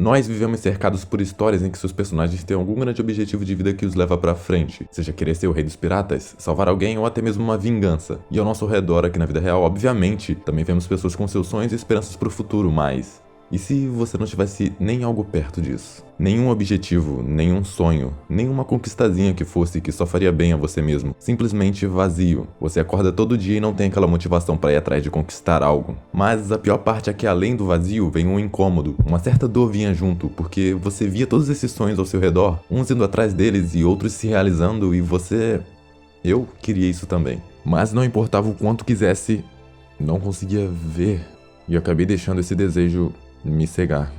Nós vivemos cercados por histórias em que seus personagens têm algum grande objetivo de vida que os leva pra frente, seja querer ser o rei dos piratas, salvar alguém ou até mesmo uma vingança. E ao nosso redor aqui na vida real, obviamente, também vemos pessoas com seus sonhos e esperanças pro futuro, mas... E se você não tivesse nem algo perto disso? Nenhum objetivo, nenhum sonho, nenhuma conquistazinha que fosse que só faria bem a você mesmo. Simplesmente vazio. Você acorda todo dia e não tem aquela motivação para ir atrás de conquistar algo. Mas a pior parte é que além do vazio vem um incômodo. Uma certa dor vinha junto, porque você via todos esses sonhos ao seu redor, uns indo atrás deles e outros se realizando e você... Eu queria isso também. Mas não importava o quanto quisesse, não conseguia ver. E eu acabei deixando esse desejo me cegar.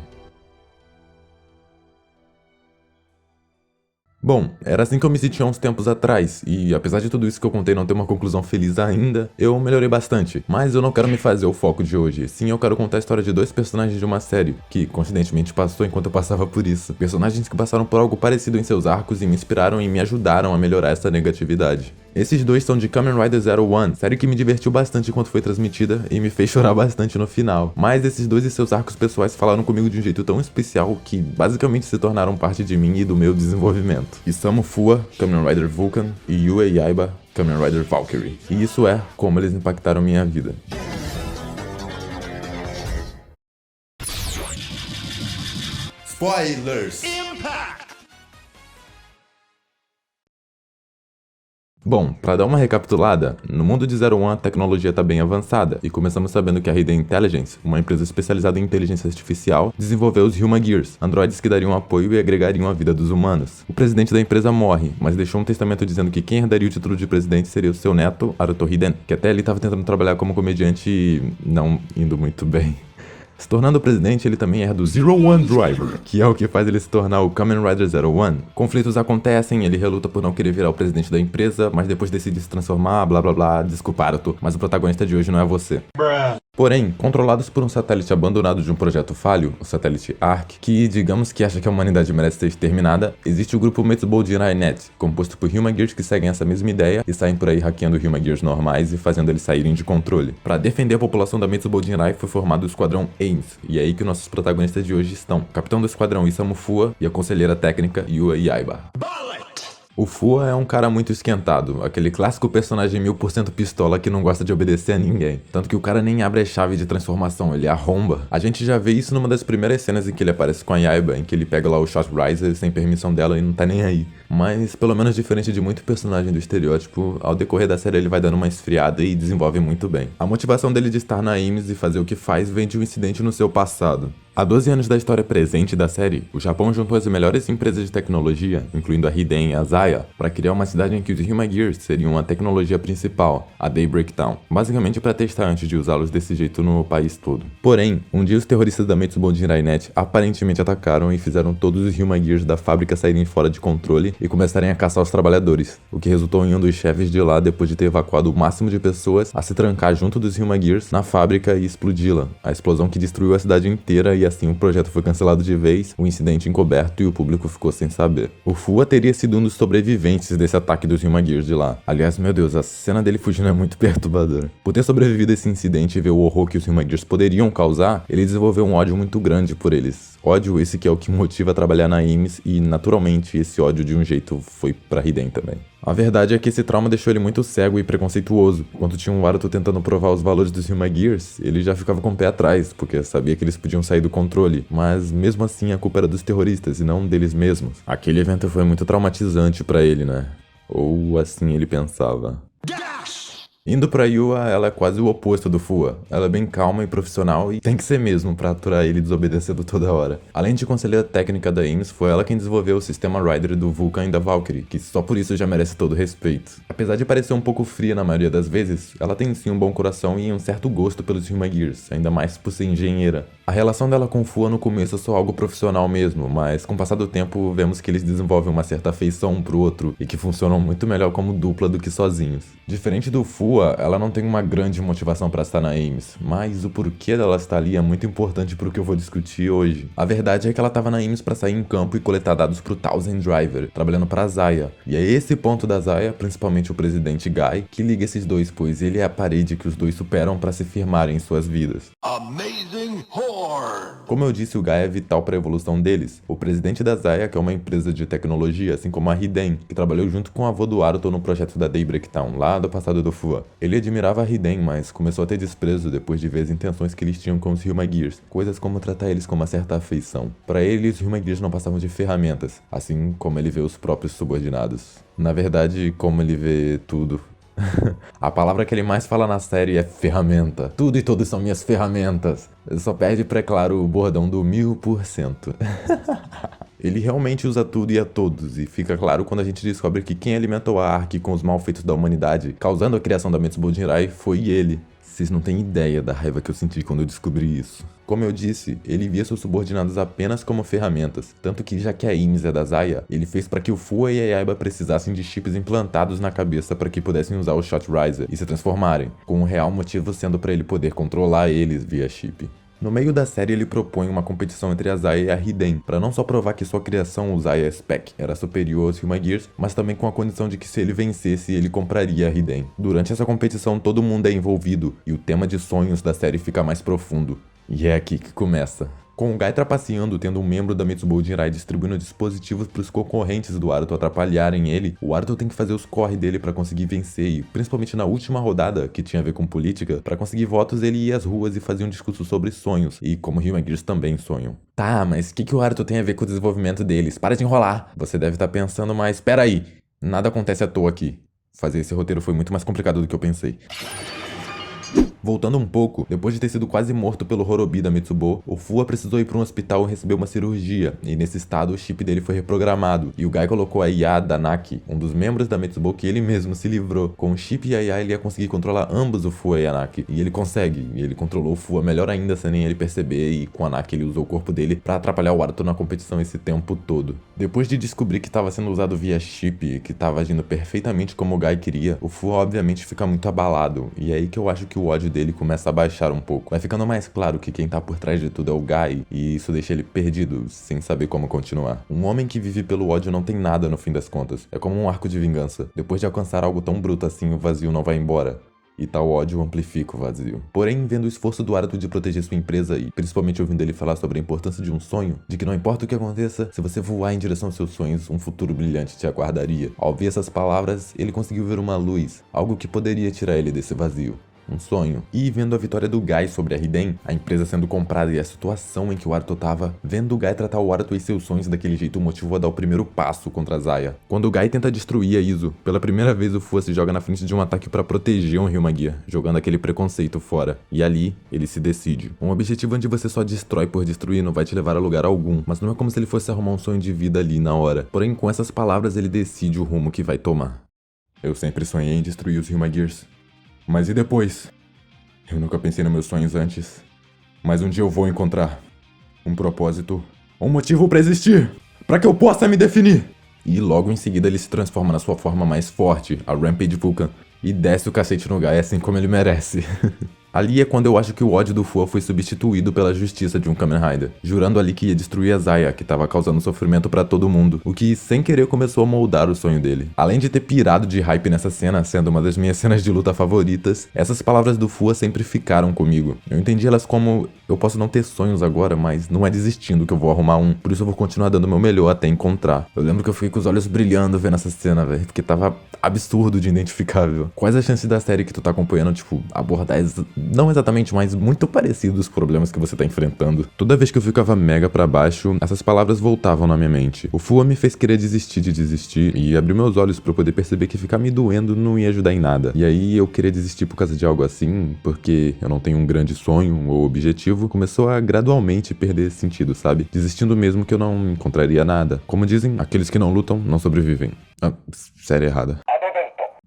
Bom, era assim que eu me sentia uns tempos atrás, e apesar de tudo isso que eu contei não ter uma conclusão feliz ainda, eu melhorei bastante. Mas eu não quero me fazer o foco de hoje, sim eu quero contar a história de dois personagens de uma série, que coincidentemente passou enquanto eu passava por isso. Personagens que passaram por algo parecido em seus arcos e me inspiraram e me ajudaram a melhorar essa negatividade. Esses dois são de Kamen Rider Zero One, série que me divertiu bastante enquanto foi transmitida e me fez chorar bastante no final. Mas esses dois e seus arcos pessoais falaram comigo de um jeito tão especial que basicamente se tornaram parte de mim e do meu desenvolvimento. Isamu Fua, Kamen Rider Vulcan, e Yue Yaiba, Kamen Rider Valkyrie. E isso é como eles impactaram minha vida. Spoilers! Bom, pra dar uma recapitulada, no mundo de Zero One a tecnologia tá bem avançada, e começamos sabendo que a Hidden Intelligence, uma empresa especializada em inteligência artificial, desenvolveu os Human Gears, androides que dariam apoio e agregariam a vida dos humanos. O presidente da empresa morre, mas deixou um testamento dizendo que quem herdaria o título de presidente seria o seu neto, Haruto Hiden, que até ele tava tentando trabalhar como comediante e não indo muito bem. Se tornando presidente, ele também herda do Zero One Driver, que é o que faz ele se tornar o Kamen Rider Zero One. Conflitos acontecem, ele reluta por não querer virar o presidente da empresa, mas depois decide se transformar, blá blá blá, desculpa Haruto, mas o protagonista de hoje não é você. Porém, controlados por um satélite abandonado de um projeto falho, o satélite ARC, que digamos que acha que a humanidade merece ser exterminada, existe o grupo Metsubou Jinrai Net, composto por Human Gears que seguem essa mesma ideia e saem por aí hackeando Human Gears normais e fazendo eles saírem de controle. Para defender a população da Metsubou Jinrai foi formado o Esquadrão Ames, e é aí que nossos protagonistas de hoje estão: o capitão do esquadrão Isamu Fua e a conselheira técnica Yue Yaiba. O Fua é um cara muito esquentado, aquele clássico personagem 1000% pistola que não gosta de obedecer a ninguém. Tanto que o cara nem abre a chave de transformação, ele arromba. A gente já vê isso numa das primeiras cenas em que ele aparece com a Yaiba, em que ele pega lá o Shot Riser sem permissão dela e não tá nem aí. Mas, pelo menos diferente de muito personagem do estereótipo, ao decorrer da série ele vai dando uma esfriada e desenvolve muito bem. A motivação dele de estar na Ames e fazer o que faz vem de um incidente no seu passado. Há 12 anos da história presente da série, o Japão juntou as melhores empresas de tecnologia, incluindo a Hiden e a Zaya, para criar uma cidade em que os Human Gears seriam a tecnologia principal, a Daybreak Town, basicamente para testar antes de usá-los desse jeito no país todo. Porém, um dia os terroristas da Metsubou Jinrai Net aparentemente atacaram e fizeram todos os Human Gears da fábrica saírem fora de controle e começarem a caçar os trabalhadores, o que resultou em um dos chefes de lá, depois de ter evacuado o máximo de pessoas, a se trancar junto dos Human Gears na fábrica e explodi-la, a explosão que destruiu a cidade inteira e assim o projeto foi cancelado de vez, o incidente encoberto e o público ficou sem saber. O Fua teria sido um dos sobreviventes desse ataque dos Human Gears de lá. Aliás, meu Deus, a cena dele fugindo é muito perturbadora. Por ter sobrevivido a esse incidente e ver o horror que os Human Gears poderiam causar, ele desenvolveu um ódio muito grande por eles. Ódio esse que é o que motiva a trabalhar na Ames e, naturalmente, esse ódio de um jeito foi pra Hiden também. A verdade é que esse trauma deixou ele muito cego e preconceituoso. Quando tinha um Haruto tentando provar os valores dos Human Gears, ele já ficava com o pé atrás, porque sabia que eles podiam sair do controle. Mas mesmo assim a culpa era dos terroristas e não deles mesmos. Aquele evento foi muito traumatizante pra ele, né? Ou assim ele pensava. Indo pra Yua, ela é quase o oposto do Fua. Ela é bem calma e profissional e tem que ser mesmo pra aturar ele desobedecendo toda hora. Além de conselheira técnica da Ames, foi ela quem desenvolveu o sistema Rider do Vulcan e da Valkyrie, que só por isso já merece todo respeito. Apesar de parecer um pouco fria na maioria das vezes, ela tem sim um bom coração e um certo gosto pelos Human Gears, ainda mais por ser engenheira. A relação dela com o Fua no começo é só algo profissional mesmo, mas com o passar do tempo vemos que eles desenvolvem uma certa afeição um pro outro e que funcionam muito melhor como dupla do que sozinhos. Diferente do Fua, ela não tem uma grande motivação para estar na Ames, mas o porquê dela estar ali é muito importante pro que eu vou discutir hoje. A verdade é que ela estava na Ames para sair em campo e coletar dados pro Thousand Driver, trabalhando para a Zaya. E é esse ponto da Zaya, principalmente o presidente Guy, que liga esses dois, pois ele é a parede que os dois superam para se firmarem em suas vidas. Amazing Flaming Horde! Como eu disse, o Guy é vital para a evolução deles. O presidente da Zaya, que é uma empresa de tecnologia, assim como a Hiden, que trabalhou junto com o avô do Aruto no projeto da Daybreak Town, lá do passado do Fua. Ele admirava a Hiden, mas começou a ter desprezo depois de ver as intenções que eles tinham com os Hyuga-Gears, coisas como tratar eles com uma certa afeição. Para ele, os Hyuga-Gears não passavam de ferramentas, assim como ele vê os próprios subordinados. Na verdade, como ele vê tudo. A palavra que ele mais fala na série é ferramenta. Tudo e todos são minhas ferramentas. Só perde pra, claro, o bordão do 1000%. Ele realmente usa tudo e a todos, e fica claro quando a gente descobre que quem alimentou a Ark com os malfeitos da humanidade, causando a criação da Metsubou Jinrai, foi ele. Vocês não têm ideia da raiva que eu senti quando eu descobri isso. Como eu disse, ele via seus subordinados apenas como ferramentas, tanto que já que a Imis é da Zaya, ele fez para que o Fua e a Yaiba precisassem de chips implantados na cabeça para que pudessem usar o Shot Riser e se transformarem, com o real motivo sendo para ele poder controlar eles via chip. No meio da série, ele propõe uma competição entre a Zaya e a Hiden, para não só provar que sua criação, o Zaya Spec, era superior aos Hyuga-Gears, mas também com a condição de que se ele vencesse, ele compraria a Hiden. Durante essa competição, todo mundo é envolvido, e o tema de sonhos da série fica mais profundo. E é aqui que começa. Com o Guy trapaceando, tendo um membro da Metsubou Jinrai distribuindo dispositivos para os concorrentes do Aruto atrapalharem ele, o Aruto tem que fazer os corre dele para conseguir vencer e, principalmente na última rodada, que tinha a ver com política, para conseguir votos ele ia às ruas e fazia um discurso sobre sonhos, e como Hyuga-Gears também sonham. Tá, mas o que o Aruto tem a ver com o desenvolvimento deles? Para de enrolar! Você deve estar pensando, mas espera aí, nada acontece à toa aqui. Fazer esse roteiro foi muito mais complicado do que eu pensei. Voltando um pouco, depois de ter sido quase morto pelo Horobi da Metsubou, o Fua precisou ir para um hospital e receber uma cirurgia, e nesse estado o chip dele foi reprogramado, e o Guy colocou a IA Danaki, um dos membros da Metsubou que ele mesmo se livrou. Com o chip e a IA ele ia conseguir controlar ambos o Fua e a Naki, e ele consegue, e ele controlou o Fua melhor ainda sem nem ele perceber, e com a Naki ele usou o corpo dele para atrapalhar o Aruto na competição esse tempo todo. Depois de descobrir que estava sendo usado via chip e que estava agindo perfeitamente como o Guy queria, o Fua obviamente fica muito abalado, e é aí que eu acho que o ódio dele começa a baixar um pouco. Vai ficando mais claro que quem tá por trás de tudo é o Guy, e isso deixa ele perdido, sem saber como continuar. Um homem que vive pelo ódio não tem nada no fim das contas. É como um arco de vingança. Depois de alcançar algo tão bruto assim, o vazio não vai embora. E tal ódio amplifica o vazio. Porém, vendo o esforço do Aruto de proteger sua empresa e principalmente ouvindo ele falar sobre a importância de um sonho, de que não importa o que aconteça, se você voar em direção aos seus sonhos, um futuro brilhante te aguardaria. Ao ouvir essas palavras, ele conseguiu ver uma luz, algo que poderia tirar ele desse vazio. Um sonho. E vendo a vitória do Guy sobre a Hiden, a empresa sendo comprada e a situação em que o Aruto tava, vendo o Guy tratar o Aruto e seus sonhos daquele jeito o motivou a dar o primeiro passo contra a Zaya. Quando o Guy tenta destruir a Iso, pela primeira vez o Fua se joga na frente de um ataque para proteger um Hyuga-Gear, jogando aquele preconceito fora. E ali, ele se decide. Um objetivo onde você só destrói por destruir não vai te levar a lugar algum, mas não é como se ele fosse arrumar um sonho de vida ali na hora. Porém, com essas palavras ele decide o rumo que vai tomar. Eu sempre sonhei em destruir os Hyuga-Gears. Mas e depois? Eu nunca pensei nos meus sonhos antes. Mas um dia eu vou encontrar um propósito, um motivo pra existir, pra que eu possa me definir. E logo em seguida ele se transforma na sua forma mais forte, a Rampage Vulcan, e desce o cacete no Guy assim como ele merece. Ali é quando eu acho que o ódio do Fua foi substituído pela justiça de um Kamen Rider, jurando ali que ia destruir a Zaya, que tava causando sofrimento pra todo mundo, o que sem querer começou a moldar o sonho dele. Além de ter pirado de hype nessa cena, sendo uma das minhas cenas de luta favoritas, essas palavras do Fua sempre ficaram comigo. Eu entendi elas como: eu posso não ter sonhos agora, mas não é desistindo que eu vou arrumar um, por isso eu vou continuar dando o meu melhor até encontrar. Eu lembro que eu fiquei com os olhos brilhando vendo essa cena, velho, porque tava absurdo de identificável. Quais as chances da série que tu tá acompanhando, tipo, abordar não exatamente, mas muito parecido os problemas que você tá enfrentando? Toda vez que eu ficava mega pra baixo, essas palavras voltavam na minha mente. O Fua me fez querer desistir de desistir e abriu meus olhos pra eu poder perceber que ficar me doendo não ia ajudar em nada. E aí eu querer desistir por causa de algo assim, porque eu não tenho um grande sonho ou objetivo, começou a gradualmente perder sentido, sabe? Desistindo mesmo que eu não encontraria nada. Como dizem, aqueles que não lutam não sobrevivem. Série errada.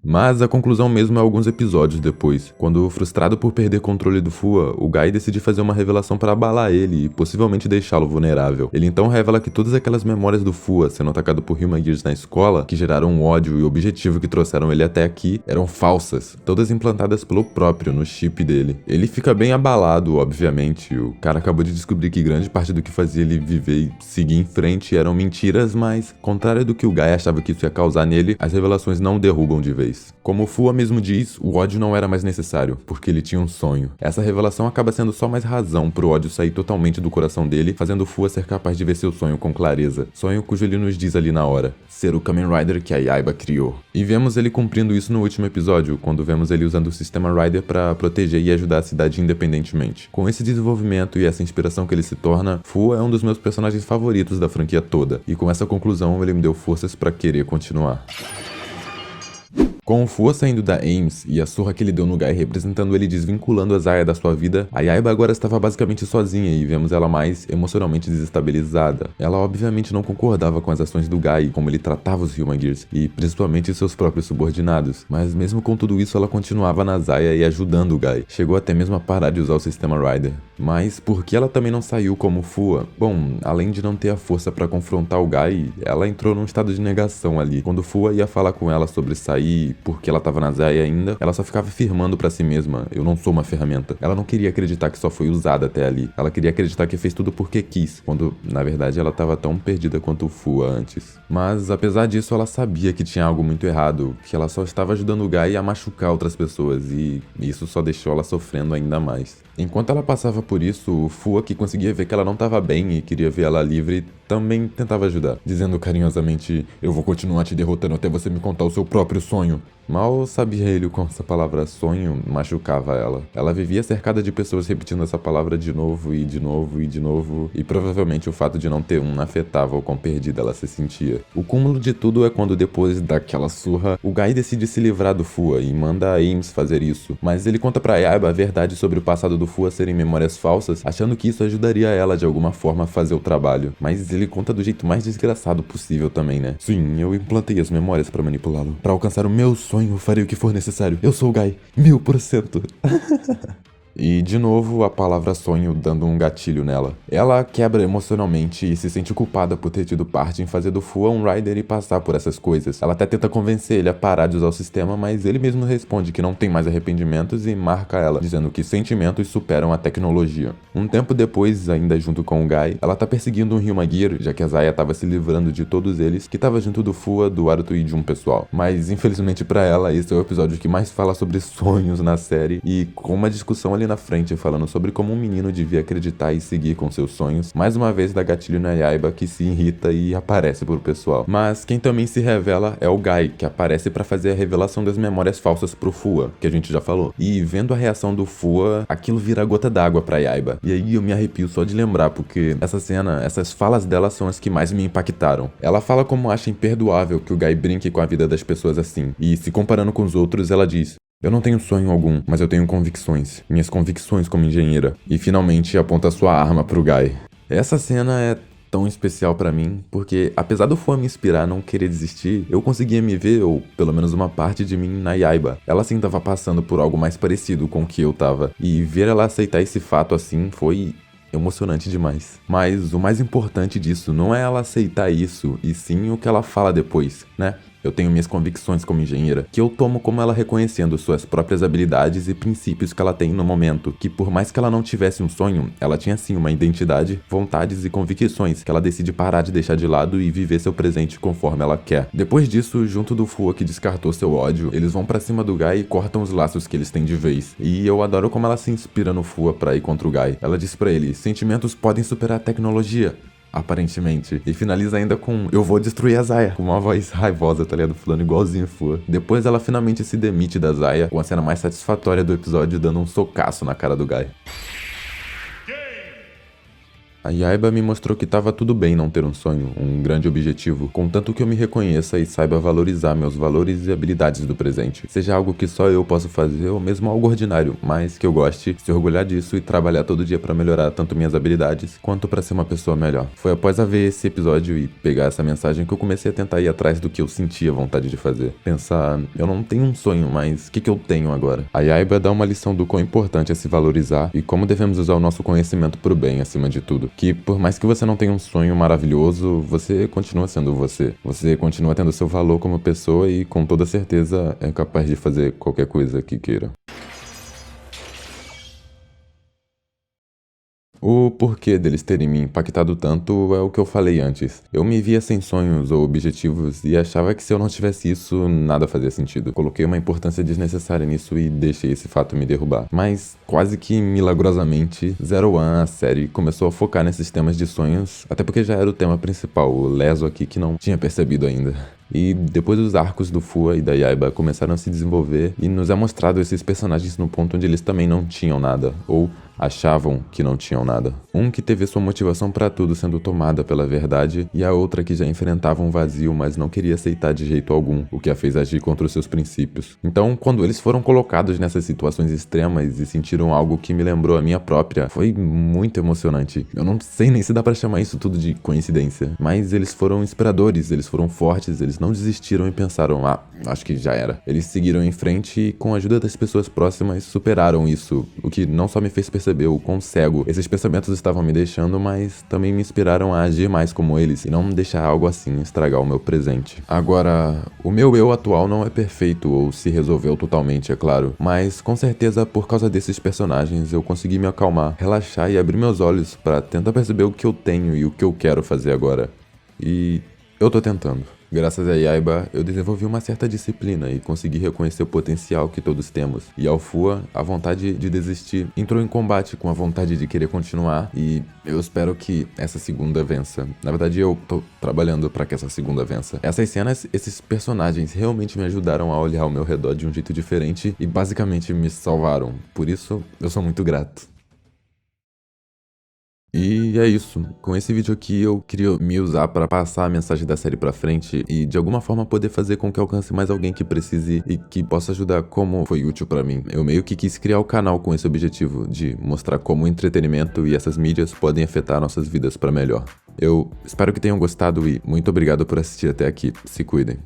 Mas a conclusão mesmo é alguns episódios depois, quando, frustrado por perder controle do Fua, o Guy decide fazer uma revelação para abalar ele e possivelmente deixá-lo vulnerável. Ele então revela que todas aquelas memórias do Fua sendo atacado por Hyuga-Gears na escola, que geraram o ódio e o objetivo que trouxeram ele até aqui, eram falsas, todas implantadas pelo próprio no chip dele. Ele fica bem abalado, obviamente, o cara acabou de descobrir que grande parte do que fazia ele viver e seguir em frente eram mentiras, mas, contrário do que o Guy achava que isso ia causar nele, as revelações não derrubam de vez. depois. Como Fua mesmo diz, o ódio não era mais necessário, porque ele tinha um sonho. Essa revelação acaba sendo só mais razão pro ódio sair totalmente do coração dele, fazendo Fua ser capaz de ver seu sonho com clareza. Sonho cujo ele nos diz ali na hora, ser o Kamen Rider que a Yaiba criou. E vemos ele cumprindo isso no último episódio, quando vemos ele usando o sistema Rider para proteger e ajudar a cidade independentemente. Com esse desenvolvimento e essa inspiração que ele se torna, Fua é um dos meus personagens favoritos da franquia toda, e com essa conclusão ele me deu forças para querer continuar. Com o Fua saindo da Ames e a surra que ele deu no Guy representando ele desvinculando a Zaya da sua vida, a Yaiba agora estava basicamente sozinha e vemos ela mais emocionalmente desestabilizada. Ela obviamente não concordava com as ações do Guy, como ele tratava os Human Gears, e principalmente seus próprios subordinados, mas mesmo com tudo isso ela continuava na Zaya e ajudando o Guy. Chegou até mesmo a parar de usar o sistema Rider. Mas por que ela também não saiu como Fua? Bom, além de não ter a força para confrontar o Guy, ela entrou num estado de negação ali. Quando Fua ia falar com ela sobre sair porque ela tava na Zaya ainda, ela só ficava afirmando pra si mesma, eu não sou uma ferramenta. Ela não queria acreditar que só foi usada até ali. Ela queria acreditar que fez tudo porque quis, quando na verdade ela tava tão perdida quanto o Fua antes. Mas apesar disso, ela sabia que tinha algo muito errado, que ela só estava ajudando o Guy a machucar outras pessoas, e isso só deixou ela sofrendo ainda mais. Enquanto ela passava por isso, o Fua, que conseguia ver que ela não estava bem e queria ver ela livre, também tentava ajudar, dizendo carinhosamente, eu vou continuar te derrotando até você me contar o seu próprio sonho. Mal sabia ele como essa palavra sonho machucava ela. Ela vivia cercada de pessoas repetindo essa palavra de novo e de novo e de novo, e provavelmente o fato de não ter um afetava o quão perdida ela se sentia. O cúmulo de tudo é quando depois daquela surra, o Guy decide se livrar do Fua e manda a Ames fazer isso, mas ele conta pra Yaiba a verdade sobre o passado do Fua serem memórias falsas, achando que isso ajudaria ela de alguma forma a fazer o trabalho. Mas ele conta do jeito mais desgraçado possível também, né? Sim, eu implantei as memórias pra manipulá-lo. Pra alcançar o meu sonho, farei o que for necessário. Eu sou o Guy, 1000%. E, de novo, a palavra sonho dando um gatilho nela. Ela quebra emocionalmente e se sente culpada por ter tido parte em fazer do Fua um Rider e passar por essas coisas. Ela até tenta convencer ele a parar de usar o sistema, mas ele mesmo responde que não tem mais arrependimentos e marca ela, dizendo que sentimentos superam a tecnologia. Um tempo depois, ainda junto com o Guy, ela tá perseguindo um Human Gear, já que a Zaya tava se livrando de todos eles, que tava junto do Fua, do Aruto e de um pessoal. Mas, infelizmente pra ela, esse é o episódio que mais fala sobre sonhos na série, e com uma discussão ali na frente falando sobre como um menino devia acreditar e seguir com seus sonhos, mais uma vez dá gatilho na Yaiba, que se irrita e aparece pro pessoal. Mas quem também se revela é o Guy, que aparece pra fazer a revelação das memórias falsas pro Fua, que a gente já falou. E vendo a reação do Fua, aquilo vira gota d'água pra Yaiba. E aí eu me arrepio só de lembrar, porque essa cena, essas falas dela são as que mais me impactaram. Ela fala como acha imperdoável que o Guy brinque com a vida das pessoas assim, e se comparando com os outros, ela diz: eu não tenho sonho algum, mas eu tenho convicções. Minhas convicções como engenheira. E finalmente aponta sua arma pro Guy. Essa cena é tão especial pra mim, porque apesar do Fua me inspirar a não querer desistir, eu conseguia me ver, ou pelo menos uma parte de mim, na Yaiba. Ela sim tava passando por algo mais parecido com o que eu tava. E ver ela aceitar esse fato assim foi emocionante demais. Mas o mais importante disso não é ela aceitar isso, e sim o que ela fala depois, né? Eu tenho minhas convicções como engenheira, que eu tomo como ela reconhecendo suas próprias habilidades e princípios que ela tem no momento, que por mais que ela não tivesse um sonho, ela tinha sim uma identidade, vontades e convicções que ela decide parar de deixar de lado e viver seu presente conforme ela quer. Depois disso, junto do Fua que descartou seu ódio, eles vão pra cima do Guy e cortam os laços que eles têm de vez. E eu adoro como ela se inspira no Fua pra ir contra o Guy. Ela diz pra ele: sentimentos podem superar a tecnologia, aparentemente. E finaliza ainda com: eu vou destruir a Zaya, com uma voz raivosa, tá ligado? Falando igualzinho Fua. Depois ela finalmente se demite da Zaya, com a cena mais satisfatória do episódio, dando um socaço na cara do Guy. A Yaiba me mostrou que tava tudo bem não ter um sonho, um grande objetivo, contanto que eu me reconheça e saiba valorizar meus valores e habilidades do presente. Seja algo que só eu posso fazer ou mesmo algo ordinário, mas que eu goste, se orgulhar disso e trabalhar todo dia pra melhorar tanto minhas habilidades quanto pra ser uma pessoa melhor. Foi após a ver esse episódio e pegar essa mensagem que eu comecei a tentar ir atrás do que eu sentia vontade de fazer. Pensar, eu não tenho um sonho, mas o que eu tenho agora? A Yaiba dá uma lição do quão importante é se valorizar e como devemos usar o nosso conhecimento pro bem acima de tudo. Que por mais que você não tenha um sonho maravilhoso, você continua sendo você. Você continua tendo seu valor como pessoa e com toda certeza é capaz de fazer qualquer coisa que queira. O porquê deles terem me impactado tanto é o que eu falei antes. Eu me via sem sonhos ou objetivos e achava que se eu não tivesse isso, nada fazia sentido. Coloquei uma importância desnecessária nisso e deixei esse fato me derrubar. Mas, quase que milagrosamente, Zero One, a série, começou a focar nesses temas de sonhos, até porque já era o tema principal, o Leso aqui que não tinha percebido ainda. E depois os arcos do Fua e da Yaiba começaram a se desenvolver e nos é mostrado esses personagens no ponto onde eles também não tinham nada, ou achavam que não tinham nada. Um que teve sua motivação pra tudo sendo tomada pela verdade, e a outra que já enfrentava um vazio, mas não queria aceitar de jeito algum, o que a fez agir contra os seus princípios. Então, quando eles foram colocados nessas situações extremas e sentiram algo que me lembrou a minha própria, foi muito emocionante. Eu não sei nem se dá pra chamar isso tudo de coincidência, mas eles foram inspiradores, eles foram fortes, eles não desistiram e pensaram, acho que já era. Eles seguiram em frente e, com a ajuda das pessoas próximas, superaram isso, o que não só me fez perceber o quão cego esses pensamentos estavam me deixando, mas também me inspiraram a agir mais como eles e não deixar algo assim estragar o meu presente. Agora, o meu eu atual não é perfeito ou se resolveu totalmente, é claro, mas com certeza por causa desses personagens eu consegui me acalmar, relaxar e abrir meus olhos pra tentar perceber o que eu tenho e o que eu quero fazer agora. E eu tô tentando. Graças a Yaiba, eu desenvolvi uma certa disciplina e consegui reconhecer o potencial que todos temos. E ao Fua, a vontade de desistir entrou em combate com a vontade de querer continuar e eu espero que essa segunda vença. Na verdade, eu tô trabalhando pra que essa segunda vença. Essas cenas, esses personagens realmente me ajudaram a olhar ao meu redor de um jeito diferente e basicamente me salvaram. Por isso, eu sou muito grato. E é isso. Com esse vídeo aqui eu queria me usar para passar a mensagem da série pra frente e de alguma forma poder fazer com que alcance mais alguém que precise e que possa ajudar como foi útil pra mim. Eu meio que quis criar o canal com esse objetivo de mostrar como o entretenimento e essas mídias podem afetar nossas vidas pra melhor. Eu espero que tenham gostado e muito obrigado por assistir até aqui. Se cuidem.